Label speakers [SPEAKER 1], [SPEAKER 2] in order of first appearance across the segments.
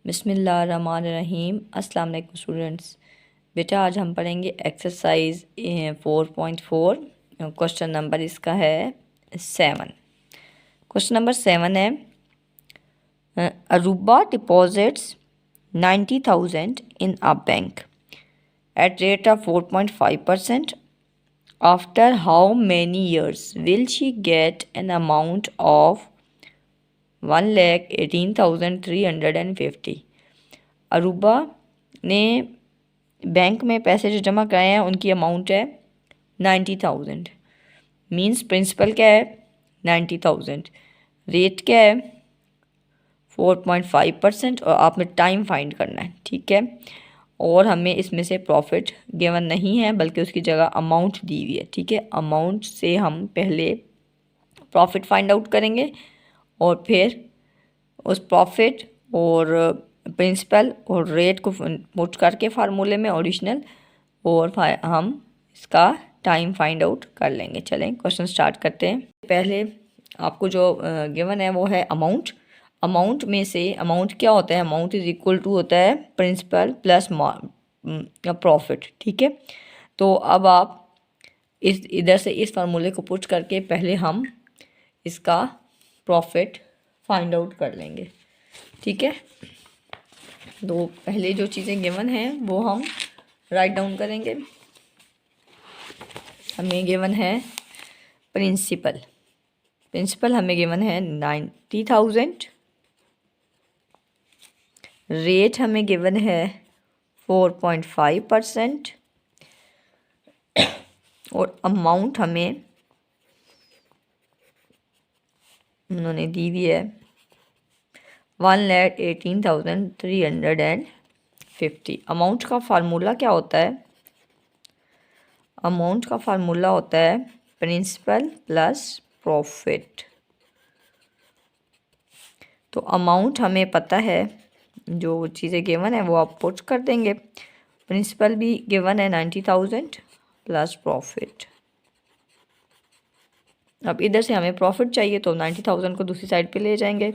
[SPEAKER 1] बिस्मिल्लाहिर्रहमानिर्रहीम। अस्सलाम वालेकुम स्टूडेंट्स। बेटा आज हम पढ़ेंगे एक्सरसाइज 4.4। क्वेश्चन नंबर इसका है 7। क्वेश्चन नंबर 7 है Aruba deposits 90,000 in a bank at rate of 4.5%. After how many years will she get an amount of 1,18,350. Aruba ने बैंक में पैसे जो जमा कराए हैं उनकी अमाउंट है 90,000। मींस प्रिंसिपल क्या है 90,000, रेट क्या है 4.5% और आपने टाइम फाइंड करना है। ठीक है, और हमें इसमें से प्रॉफिट गिवन नहीं है बल्कि उसकी जगह अमाउंट दी हुई है। ठीक है, अमाउंट से हम पहले प्रॉफिट फाइंड आउट करेंगे और फिर उस प्रॉफिट और प्रिंसिपल और रेट को पुट करके फार्मूले में ओरिजिनल और हम इसका टाइम फाइंड आउट कर लेंगे। चलें क्वेश्चन स्टार्ट करते हैं। पहले आपको जो गिवन है वो है अमाउंट। अमाउंट में से अमाउंट क्या होता है, अमाउंट इज इक्वल टू होता है प्रिंसिपल प्लस प्रॉफिट। ठीक है, तो अब आप इस इधर से इस फार्मूले को पुट करके पहले हम इसका प्रॉफिट फाइंड आउट कर लेंगे। ठीक है, तो पहले जो चीज़ें गिवन हैं वो हम राइट डाउन करेंगे। हमें गिवन है प्रिंसिपल। प्रिंसिपल हमें गिवन है 90,000। रेट हमें गिवन है 4.5% और अमाउंट हमें उन्होंने दी हुई है 1,18,350। अमाउंट का फार्मूला क्या होता है, अमाउंट का फार्मूला होता है प्रिंसिपल प्लस प्रॉफिट। तो अमाउंट हमें पता है, जो चीज़ें गिवन है वो आप पुट कर देंगे। प्रिंसिपल भी गिवन है 90,000 प्लस प्रॉफिट। अब इधर से हमें प्रॉफिट चाहिए तो 90,000 को दूसरी साइड पे ले जाएंगे।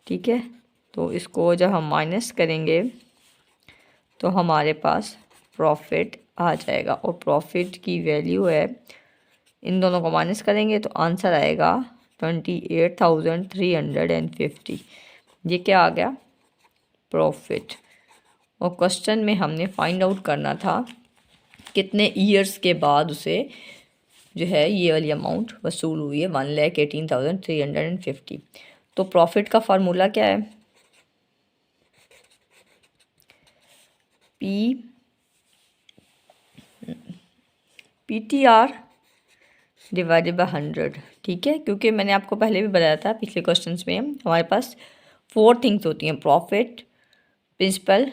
[SPEAKER 1] ठीक है, तो इसको जब हम माइनस करेंगे तो हमारे पास प्रॉफिट आ जाएगा और प्रॉफिट की वैल्यू है, इन दोनों को माइनस करेंगे तो आंसर आएगा 28,350। ये क्या आ गया प्रॉफिट। और क्वेश्चन में हमने फाइंड आउट करना था कितने ईयर्स के बाद उसे जो है ये वाली अमाउंट वसूल हुई है 1,18,350। तो प्रॉफिट का फार्मूला क्या है, PTR डिवाइडेड बाय 100। ठीक है, क्योंकि मैंने आपको पहले भी बताया था पिछले क्वेश्चंस में हमारे पास 4 थिंग्स होती हैं, profit, principal,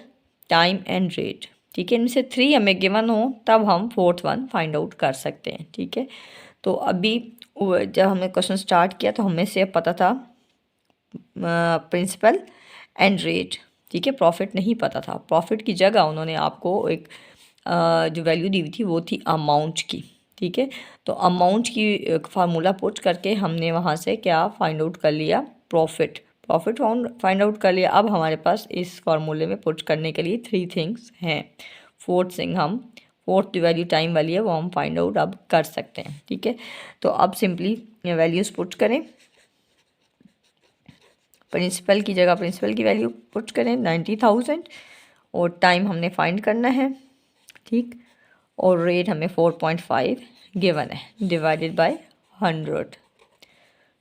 [SPEAKER 1] time and rate. ठीक है, इनमें से 3 हमें गिवन हो तब हम 4th वन फाइंड आउट कर सकते हैं। ठीक है, तो अभी जब हमने क्वेश्चन स्टार्ट किया तो हमें से पता था प्रिंसिपल एंड रेट। ठीक है, प्रॉफिट नहीं पता था। प्रॉफिट की जगह उन्होंने आपको एक जो वैल्यू दी हुई थी वो थी अमाउंट की। ठीक है, तो अमाउंट की फार्मूला पुट करके हमने वहाँ से क्या फाइंड आउट कर लिया प्रॉफिट। प्रॉफिट फाइंड आउट कर लिया। अब हमारे पास इस फार्मूले में पुट करने के लिए 3 थिंग्स हैं। फोर्थ वैल्यू टाइम वाली है वो हम फाइंड आउट अब कर सकते हैं। ठीक है, तो अब सिंपली वैल्यूज़ पुट करें। प्रिंसिपल की जगह प्रिंसिपल की वैल्यू पुट करें 90,000 और टाइम हमने फाइंड करना है। ठीक, और रेट हमें 4.5 गिवन है डिवाइडेड बाय 100।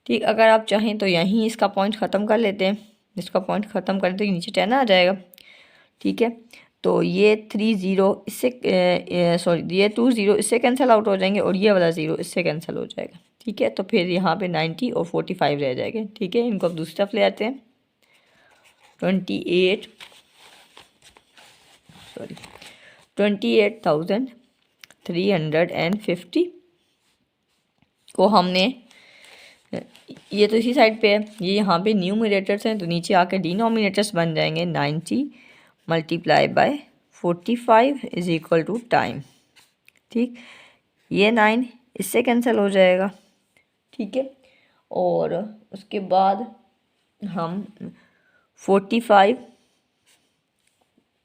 [SPEAKER 1] ठीक, अगर आप चाहें तो यहीं इसका पॉइंट ख़त्म कर लेते हैं। इसका पॉइंट ख़त्म करें तो नीचे 10 आ जाएगा। ठीक है, तो ये 30 इससे ये 20 इससे कैंसिल आउट हो जाएंगे और ये वाला 0 इससे कैंसिल हो जाएगा। ठीक है, तो फिर यहाँ पे 90 और 45 रह जाएंगे। ठीक है, इनको अब दूसरी तरफ ले आते हैं। 28,350 को हमने, ये तो इसी साइड पे है, ये यहाँ पे न्यूमरेटर्स हैं तो नीचे आकर डिनोमिनेटर्स बन जाएंगे। 90 multiply by 45 is equal to time. ठीक, ये 9 इससे कैंसिल हो जाएगा। ठीक है, और उसके बाद हम 45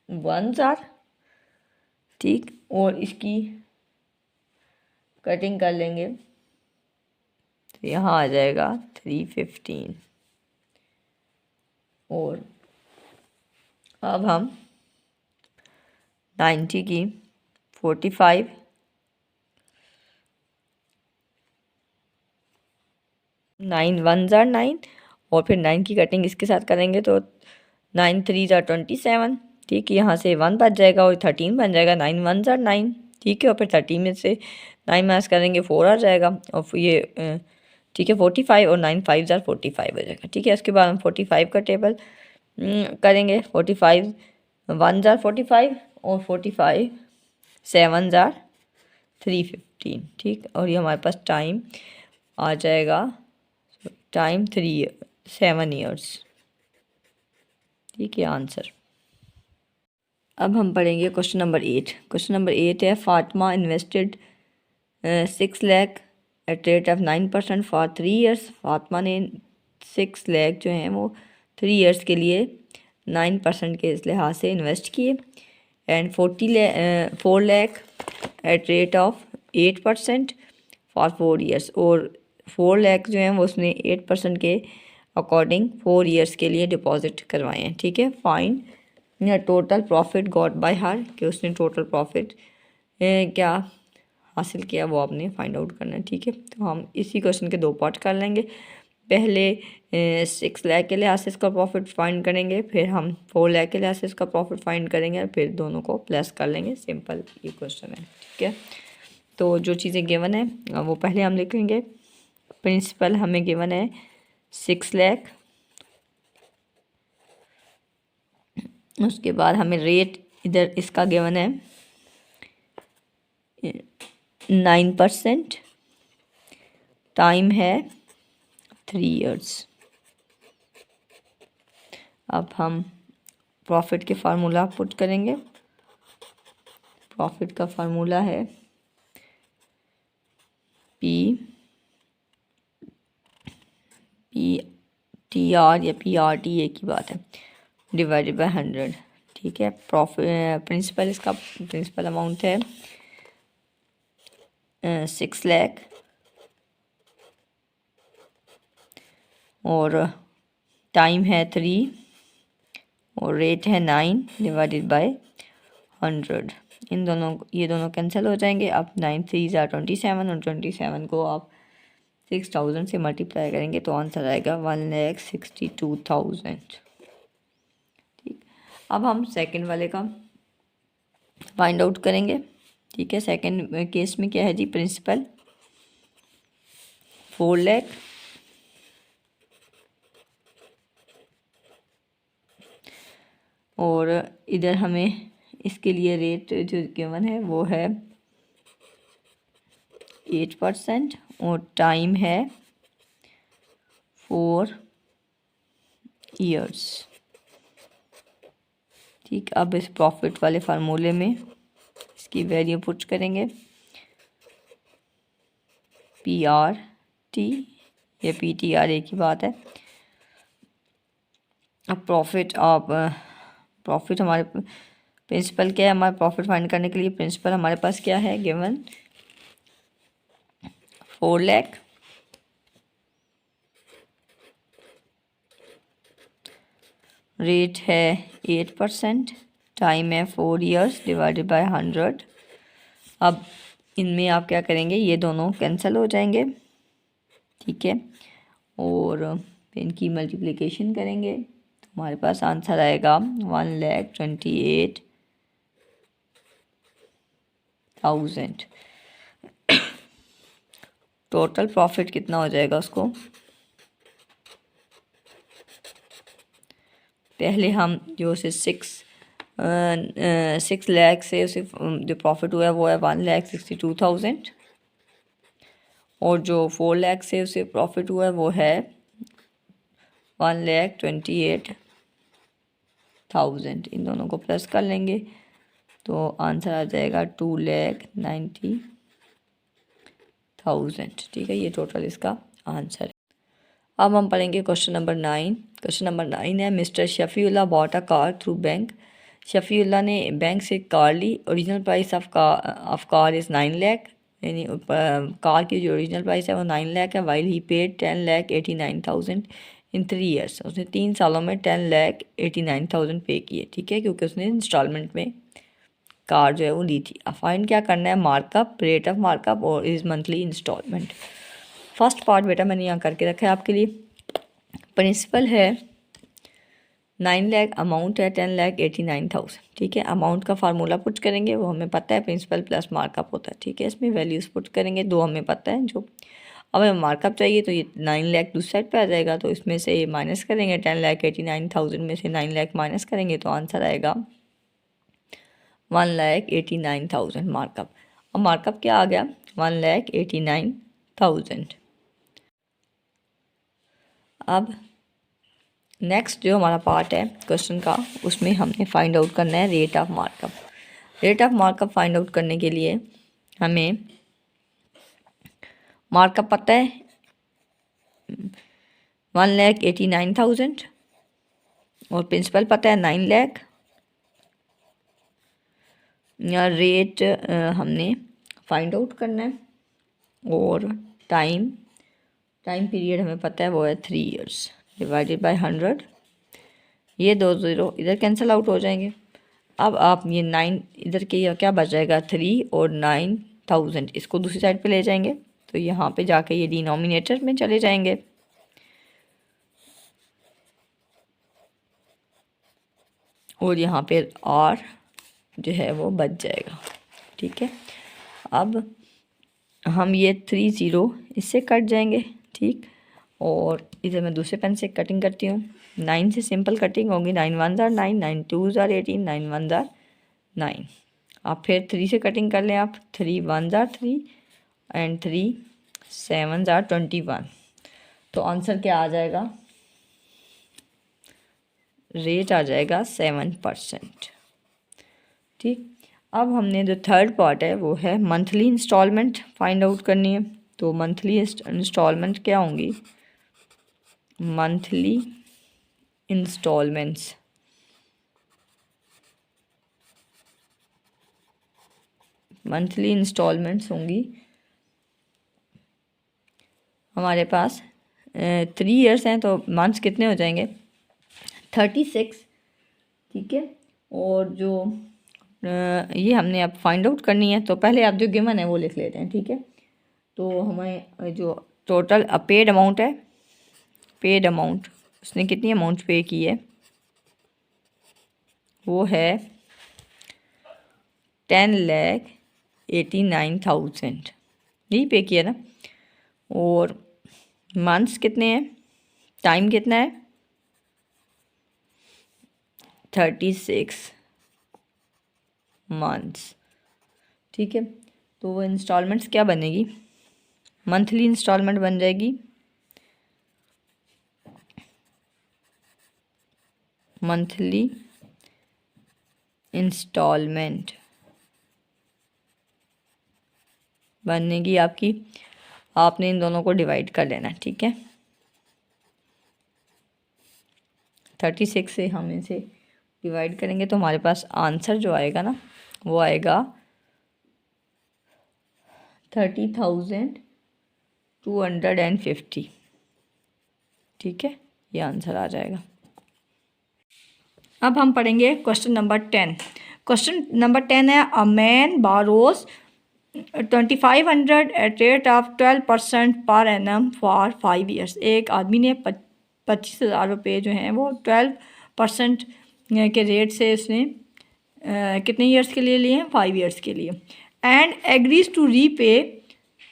[SPEAKER 1] 1 जार, ठीक, और इसकी कटिंग कर लेंगे तो यहाँ आ जाएगा 315। और अब हम 90 की 45 9 1 जार 9, और फिर 9 की कटिंग इसके साथ करेंगे तो 9 3 जार 27, ठीक, यहाँ से 1 बच जाएगा और 13 बन जाएगा। 9 1 जार 9, ठीक है, और फिर 30 में से 9 माइनस करेंगे 4 आ जाएगा, और ये ठीक है 45, और 9 5 जार 45 हो जाएगा, ठीक है। उसके बाद हम 45 का टेबल करेंगे। 45 1 जार 45, और 45 7 जार 315, ठीक, और ये हमारे पास टाइम आ जाएगा, टाइम 7 ईयर्स, ठीक है आंसर। अब हम पढ़ेंगे क्वेश्चन नंबर 8। क्वेश्चन नंबर 8 है, Fatima invested 6 lakh at rate of 9% for 3 years. Fatima ने 6 लाख जो हैं वो 3 ईयर्स के लिए 9% के इस लिहाज से इन्वेस्ट किए, and 4 lakh at rate of 8% for 4 years, और 4 लाख जो हैं वो उसने 8% के अकॉर्डिंग 4 ईयर्स के लिए डिपॉजिट करवाए हैं, ठीक है। Find total profit got bye हर, कि उसने टोटल प्रॉफिट क्या हासिल किया वो आपने फाइंड आउट करना है, ठीक है। तो हम इसी क्वेश्चन के 2 पार्ट कर लेंगे। पहले 6 लाख के लिहाज से इसका प्रॉफिट फाइंड करेंगे, फिर हम 4 लाख के लिहाज से इसका प्रॉफिट फाइंड करेंगे, और फिर दोनों को प्लस कर लेंगे। सिंपल ये क्वेश्चन है, ठीक है। तो जो चीज़ें गिवन है वो पहले हम लिखेंगे। प्रिंसिपल हमें गिवन है 6 लाख, उसके बाद हमें रेट इधर इसका गिवन है 9%, टाइम है 3 ईयर्स। अब हम प्रॉफिट के फार्मूला पुट करेंगे। प्रॉफिट का फार्मूला है PTR या PRT, एक ही बात है, डिवाइडेड बाय 100, ठीक है। प्रॉफिट प्रिंसिपल, इसका प्रिंसिपल अमाउंट है 6 लाख, और टाइम है 3, और रेट है 9 डिवाइडेड बाय 100। ये दोनों कैंसिल हो जाएंगे। अब 9 3 जार 27, और 27 को आप 6000 से मल्टीप्लाई करेंगे तो आंसर आएगा 1,62,000, ठीक। अब हम सेकंड वाले का फाइंड आउट करेंगे, ठीक है। सेकंड केस में क्या है जी, प्रिंसिपल 4 लाख, और इधर हमें इसके लिए रेट जो गिवन है वो है 8%, और टाइम है 4 ईयर्स, ठीक। अब इस प्रॉफिट वाले फार्मूले में इसकी वैल्यू पुट करेंगे। PRT या PTR एक ही बात है। अब प्रॉफिट हमारे प्रिंसिपल क्या है, हमारे प्रॉफिट फाइंड करने के लिए प्रिंसिपल हमारे पास क्या है गिवन 4 लाख, रेट है 8%, टाइम है 4 ईयर्स डिवाइडेड बाय 100। अब इनमें आप क्या करेंगे, ये दोनों कैंसिल हो जाएंगे, ठीक है, और इनकी मल्टीप्लिकेशन करेंगे तो हमारे पास आंसर आएगा 1,28,000। टोटल प्रॉफिट कितना हो जाएगा उसको, पहले हम जो उसे 6 लाख से उसे जो प्रॉफिट हुआ है वो है 1,62,000, और जो 4 लाख से उसे प्रॉफिट हुआ है वो है 1,28,000। इन दोनों को प्लस कर लेंगे तो आंसर आ जाएगा 2,90,000, ठीक है। ये टोटल इसका आंसर है। अब हम पढ़ेंगे क्वेश्चन नंबर 9। क्वेश्चन नंबर 9 है mister Shafiullah bought a car through bank. Shafiullah ने बैंक से कार ली। Original price of car is 9 lakh, यानी कार की जो ओरिजिनल प्राइस है वो 9 लाख है। While he paid 10,89,000 in 3 years. उसने 3 सालों में 10,89,000 पे किए, ठीक है, क्योंकि उसने इंस्टॉलमेंट में कार जो है वो ली थी। अब फाइंड क्या करना है, मार्कअप, रेट ऑफ मार्कअप और is monthly installment. First part बेटा मैंने यहाँ करके रखा है आपके लिए। प्रिंसिपल है 9 लाख, अमाउंट है 10,89,000, ठीक है। अमाउंट का फार्मूला पुट करेंगे, वो हमें पता है, प्रिंसिपल प्लस मार्कअप होता है, ठीक है। इसमें वैल्यूज़ पुट करेंगे, दो हमें पता है जो। अब हमें मार्कअप चाहिए तो ये 9 लाख दूसरी साइड पे आ जाएगा, तो इसमें से माइनस करेंगे, 10,89,000 में से 9 लाख माइनस करेंगे तो आंसर आएगा 1,89,000 मार्कअप। अब मार्कअप क्या आ गया, 1,89,000। अब नेक्स्ट जो हमारा पार्ट है क्वेश्चन का, उसमें हमने फाइंड आउट करना है rate of markup. Rate of markup find out करने के लिए हमें मार्कअप पता है 1,89,000 और प्रिंसिपल पता है 9 लाख। रेट हमने फाइंड आउट करना है और टाइम पीरियड हमें पता है वो है 3 ईयर्स डिवाइडेड बाय 100। ये 2 ज़ीरो इधर कैंसिल आउट हो जाएंगे। अब आप ये 9 इधर के क्या बच जाएगा, 3 और 9,000 इसको दूसरी साइड पे ले जाएंगे, तो यहाँ पे जाके ये डिनोमिनेटर में चले जाएंगे और यहाँ पे R जो है वो बच जाएगा, ठीक है। अब हम ये 3 ज़ीरो इससे कट जाएंगे, ठीक। और इधर मैं दूसरे पेन से कटिंग करती हूँ। 9 से सिंपल कटिंग होगी, 9 1 ज़ार 9, 9 2 ज़ार 18, 9 1 ज़ार 9। आप फिर 3 से कटिंग कर लें आप, 3 1 ज़ार 3 एंड 3 7 ज़ार 21। तो आंसर क्या आ जाएगा, रेट आ जाएगा 7%, ठीक। अब हमने जो थर्ड पार्ट है वो है मंथली इंस्टॉलमेंट फाइंड आउट करनी है। तो मंथली इंस्टॉलमेंट क्या होंगी, मंथली इंस्टॉलमेंट्स होंगी हमारे पास 3 ईयर्स हैं, तो मंथ्स कितने हो जाएंगे 36, ठीक है। और जो ये हमने अब फाइंड आउट करनी है, तो पहले आप जो गिवन है वो लिख लेते हैं, ठीक है। तो हमें जो टोटल पेड अमाउंट है, पेड अमाउंट उसने कितनी अमाउंट पे की है, वो है 10,89,000, यही पे किया ना। और मंथ्स कितने हैं, टाइम कितना है 36 मंथ्स, ठीक है। तो वो इंस्टॉलमेंट्स क्या बनेगी, मंथली इंस्टॉलमेंट बन जाएगी, मंथली इंस्टॉलमेंट बनेगी आपकी। आपने इन दोनों को डिवाइड कर लेना, ठीक है। 36 से हम इसे डिवाइड करेंगे तो हमारे पास आंसर जो आएगा ना वो आएगा 30,250, ठीक है, ये आंसर आ जाएगा। अब हम पढ़ेंगे क्वेश्चन नंबर 10। क्वेश्चन नंबर 10 है a man borrows 2,500 at rate of 12% per annum for 5 years. एक आदमी ने 25,000 रुपये जो हैं वो 12% के रेट से उसने कितने ईयर्स के लिए लिए हैं, 5 ईयर्स के लिए। And agrees to repay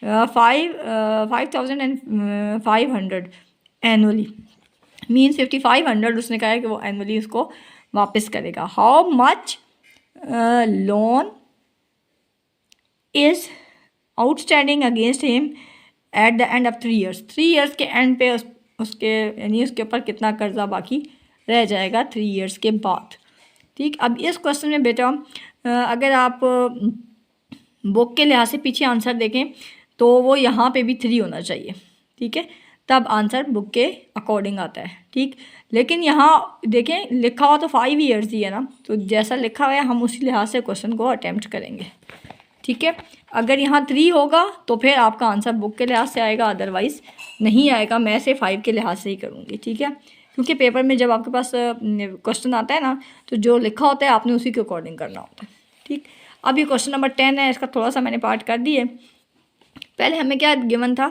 [SPEAKER 1] 5,500 annually, means 5,500 उसने कहा है कि वो एनुअली उसको वापस करेगा। How much loan is outstanding against him at the end of 3 years. 3 years के एंड पे उसके यानी उसके ऊपर कितना कर्जा बाकी रह जाएगा 3 ईयर्स के बाद, ठीक। अब इस क्वेश्चन में बेटा अगर आप बुक के लिहाज से पीछे आंसर देखें तो वो यहाँ पे भी 3 होना चाहिए, ठीक है। तब आंसर बुक के अकॉर्डिंग आता है, ठीक। लेकिन यहाँ देखें लिखा हुआ तो 5 ईयर्स ही है ना, तो जैसा लिखा हुआ है हम उसी लिहाज से क्वेश्चन को अटैम्प्ट करेंगे, ठीक है। अगर यहाँ 3 होगा तो फिर आपका आंसर बुक के लिहाज से आएगा, अदरवाइज़ नहीं आएगा। मैं से 5 के लिहाज से ही करूँगी, ठीक है। क्योंकि पेपर में जब आपके पास क्वेश्चन आता है ना, तो जो लिखा होता है आपने उसी के अकॉर्डिंग करना होता है, ठीक। अब ये क्वेश्चन नंबर 10 है, इसका थोड़ा सा मैंने पार्ट कर दिए। पहले हमें क्या गिवन था,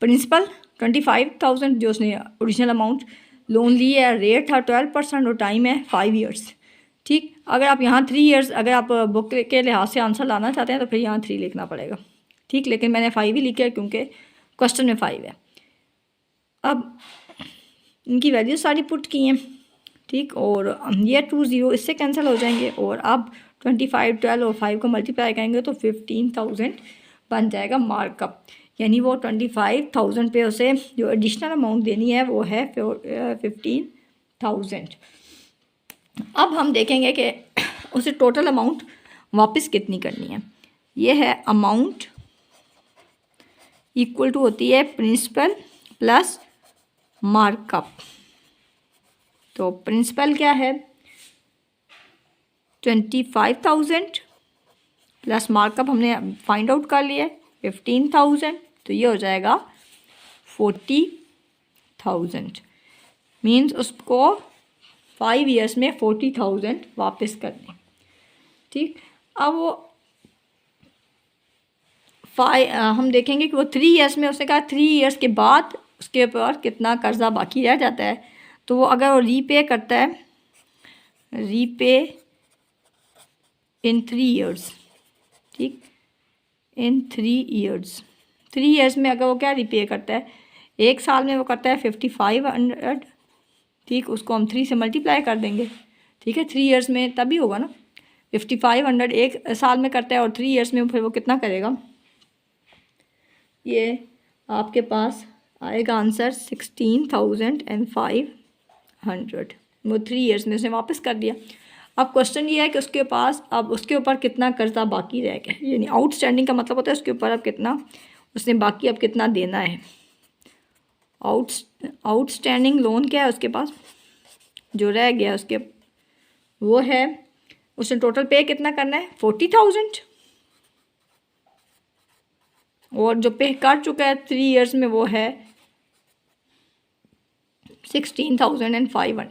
[SPEAKER 1] प्रिंसिपल 25,000 जो उसने ओरिजिनल अमाउंट लोन ली है, रेट था 12% और टाइम है 5 ईयर्स, ठीक। अगर आप यहाँ 3 ईयर्स अगर आप बुक के लिहाज से आंसर लाना चाहते हैं तो फिर यहाँ 3 लिखना पड़ेगा, ठीक। लेकिन मैंने 5 ही लिखा है क्योंकि क्वेश्चन में 5 है। अब इनकी वैल्यू सारी पुट की हैं, ठीक। और ये 2 0 इससे कैंसिल हो जाएंगे और अब 25, 12 और 5 को मल्टीप्लाई करेंगे तो 15,000 बन जाएगा मार्कअप। यानी वो 25,000 पे उसे जो एडिशनल अमाउंट देनी है वो है 15,000। अब हम देखेंगे कि उसे टोटल अमाउंट वापस कितनी करनी है। ये है अमाउंट इक्वल टू होती है प्रिंसिपल प्लस मार्कअप। तो प्रिंसिपल क्या है 25,000 प्लस मार्कअप हमने फाइंड आउट कर लिया है 15,000, तो ये हो जाएगा 40,000। मीन्स उसको 5 ईयर्स में 40,000 वापस करने, ठीक। अब वो हम देखेंगे कि वो 3 ईयर्स में उसने कहा 3 ईयर्स के बाद उसके ऊपर कितना कर्जा बाकी रह जाता है। तो वो अगर वो रीपे करता है, रीपे इन 3 ईयर्स, ठीक, इन 3 ईयर्स, 3 ईयर्स में अगर वो क्या रीपे करता है, 1 साल में वो करता है 5500, ठीक। उसको हम 3 से मल्टीप्लाई कर देंगे, ठीक है। 3 ईयर्स में तभी होगा ना, 5500 1 साल में करता है और 3 ईयर्स में फिर वो कितना करेगा, ये आपके पास आएगा आंसर 16,500। वो 3 ईयर्स में उसने वापस कर दिया। अब क्वेश्चन ये है कि उसके पास अब उसके ऊपर कितना कर्जा बाकी रह गया, यानी आउटस्टैंडिंग का मतलब होता है उसके ऊपर अब कितना उसने बाकी अब कितना देना है। आउटस्टैंडिंग लोन क्या है उसके पास जो रह गया उसके, वो है उसने टोटल पे कितना करना है 40,000 और जो पे कर चुका है 3 ईयर्स में वो है 16,500।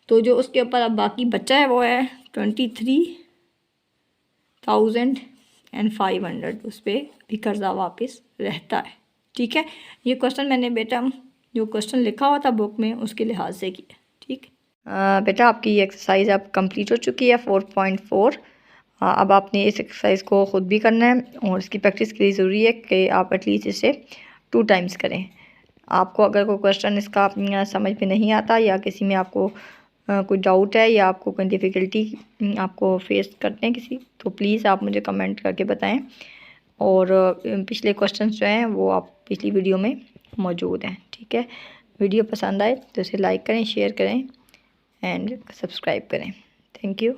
[SPEAKER 1] तो जो उसके ऊपर अब बाकी बचा है वो है 23,500, उस पर भी कर्जा वापस रहता है, ठीक है। ये क्वेश्चन मैंने बेटा जो क्वेश्चन लिखा हुआ था बुक में उसके लिहाज से किया, ठीक। बेटा आपकी ये एक्सरसाइज अब कंप्लीट हो चुकी है 4.4। अब आपने इस एक्सरसाइज को ख़ुद भी करना है और इसकी प्रैक्टिस के लिए ज़रूरी है कि आप एटलीस्ट इसे 2 टाइम्स करें। आपको अगर कोई क्वेश्चन इसका समझ में नहीं आता या किसी में आपको कोई डाउट है या आपको कोई डिफ़िकल्टी आपको फेस करते हैं किसी, तो प्लीज़ आप मुझे कमेंट करके बताएं। और पिछले क्वेश्चंस जो हैं वो आप पिछली वीडियो में मौजूद हैं, ठीक है। वीडियो पसंद आए तो इसे लाइक करें, शेयर करें एंड सब्सक्राइब करें। Thank you.